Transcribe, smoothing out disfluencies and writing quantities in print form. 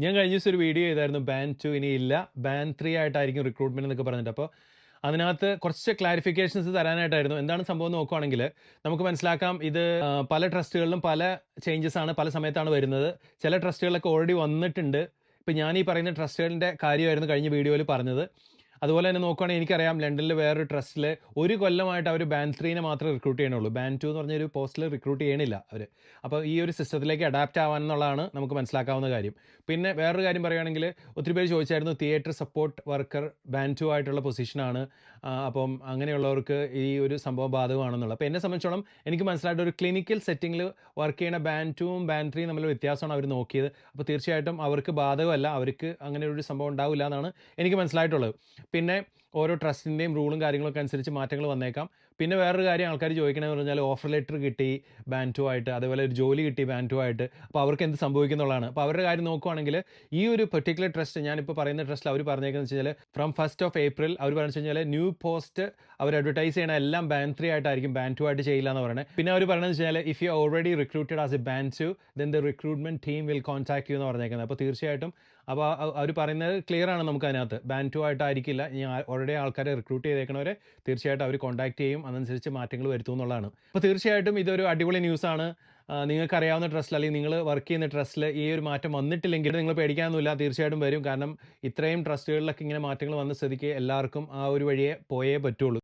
ഞാൻ കഴിഞ്ഞ ദിവസം ഒരു വീഡിയോ ചെയ്തായിരുന്നു ബാൻ 2 ഇനിയില്ല. ബാൻ 3 ആയിട്ടായിരിക്കും റിക്രൂട്ട്മെന്റ് എന്നൊക്കെ പറഞ്ഞിട്ട്. അപ്പോൾ അതിനകത്ത് കുറച്ച് ക്ലാരിഫിക്കേഷൻസ് തരാനായിട്ടായിരുന്നു. എന്താണ് സംഭവം എന്ന് നോക്കുവാണെങ്കിൽ നമുക്ക് മനസ്സിലാക്കാം ഇത് പല ട്രസ്റ്റുകളിലും പല ചേഞ്ചസ് ആണ് പല സമയത്താണ് വരുന്നത്. ചില ട്രസ്റ്റുകളിലൊക്കെ ഓൾറെഡി വന്നിട്ടുണ്ട്. ഇപ്പം ഞാൻ ഈ പറയുന്ന ട്രസ്റ്റുകളുടെ കാര്യമായിരുന്നു കഴിഞ്ഞ വീഡിയോയിൽ പറഞ്ഞത്. അതുപോലെ തന്നെ നോക്കുകയാണെങ്കിൽ എനിക്കറിയാം ലണ്ടനിൽ വേറൊരു ട്രസ്റ്റിൽ ഒരു കൊല്ലമായിട്ട് അവർ ബാൻ 3നെ മാത്രമേ റിക്രൂട്ട് ചെയ്യണുള്ളൂ. ബാൻ 2 എന്ന് പറഞ്ഞൊരു പോസ്റ്റിൽ റിക്രൂട്ട് ചെയ്യണില്ല അവർ. അപ്പോൾ ഈ ഒരു സിസ്റ്റത്തിലേക്ക് അഡാപ്റ്റ് ആവാൻ എന്നുള്ളതാണ് നമുക്ക് മനസ്സിലാക്കാവുന്ന കാര്യം. പിന്നെ വേറൊരു കാര്യം പറയുകയാണെങ്കിൽ ഒത്തിരി പേര് ചോദിച്ചായിരുന്നു തിയേറ്റർ സപ്പോർട്ട് വർക്കർ ബാൻ 2 ആയിട്ടുള്ള പൊസിഷനാണ്. അപ്പം അങ്ങനെയുള്ളവർക്ക് ഈ ഒരു സംഭവം ബാധകമാണെന്നുള്ളത്. അപ്പോൾ എന്നെ സംബന്ധിച്ചോളം എനിക്ക് മനസ്സിലായിട്ട് ഒരു ക്ലിനിക്കൽ സെറ്റിങ്ങിൽ വർക്ക് ചെയ്യുന്ന ബാൻ 2ഉം ബാൻ 3യും തമ്മിലുള്ള വ്യത്യാസമാണ് അവർ നോക്കിയത്. അപ്പോൾ തീർച്ചയായിട്ടും അവർക്ക് ബാധകമല്ല, അവർക്ക് അങ്ങനെ ഒരു സംഭവം ഉണ്ടാവില്ല എന്നാണ് എനിക്ക് മനസ്സിലായിട്ടുള്ളത്. പിന്നെ ഓരോ ട്രസ്റ്റിൻ്റെയും റൂളും കാര്യങ്ങളൊക്കെ അനുസരിച്ച് മാറ്റങ്ങൾ വന്നേക്കാം. പിന്നെ വേറൊരു കാര്യം ആൾക്കാർ ചോദിക്കണമെന്ന് പറഞ്ഞാൽ ഓഫർ ലെറ്റർ കിട്ടി ബാൻ 2 ആയിട്ട്, അതേപോലെ ഒരു ജോലി കിട്ടി ബാൻ 2 ആയിട്ട്, അപ്പോൾ അവർക്ക് എന്ത് സംഭവിക്കുന്നുള്ളതാണ്. അപ്പോൾ അവരുടെ കാര്യം നോക്കുവാണെങ്കിൽ ഈ ഒരു പെർട്ടിക്കുലർ ട്രസ്റ്റ്, ഞാനിപ്പോൾ പറയുന്ന ട്രസ്റ്റിൽ അവർ പറഞ്ഞേക്കുന്നത് വെച്ച് കഴിഞ്ഞാൽ ഫ്രം 1st of April അവർ പറഞ്ഞു കഴിഞ്ഞാൽ ന്യൂ പോസ്റ്റ് അവർ അഡ്വർടൈസ് ചെയ്യണ എല്ലാം ബാൻ 3 ആയിട്ടായിരിക്കും, ബാൻ 2 ആയിട്ട് ചെയ്യില്ല എന്ന് പറയുന്നത്. പിന്നെ അവർ പറയുന്നത് വെച്ച് കഴിഞ്ഞാൽ if you already recruited as a band 2 then the recruitment team will contact you എന്ന് പറഞ്ഞേക്കുന്നത്. അപ്പോൾ തീർച്ചയായിട്ടും അപ്പോൾ അവർ പറയുന്നത് ക്ലിയർ ആണ് നമുക്ക് അതിനകത്ത്. ബാൻ 2 ആയിട്ടായിരിക്കില്ല, ഇനി ഓൾറെഡി ആൾക്കാരെ റിക്രൂട്ട് ചെയ്തേക്കണവരെ തീർച്ചയായിട്ടും അവർ കോൺടാക്ട് ചെയ്യും, അതനുസരിച്ച് മാറ്റങ്ങൾ വരുത്തും എന്നുള്ളതാണ്. അപ്പോൾ തീർച്ചയായിട്ടും ഇതൊരു അടിപൊളി ന്യൂസാണ്. നിങ്ങൾക്കറിയാവുന്ന ട്രസ്റ്റിൽ അല്ലെങ്കിൽ നിങ്ങൾ വർക്ക് ചെയ്യുന്ന ട്രസ്റ്റിൽ ഈ ഒരു മാറ്റം വന്നിട്ടില്ലെങ്കിൽ നിങ്ങൾ പേടിക്കാനൊന്നുമില്ല, തീർച്ചയായിട്ടും വരും. കാരണം ഇത്രയും ട്രസ്റ്റുകളിലൊക്കെ ഇങ്ങനെ മാറ്റങ്ങൾ വന്ന സ്ഥിതിക്ക് എല്ലാവർക്കും ആ ഒരു വഴിയെ പോയേ പറ്റുള്ളൂ.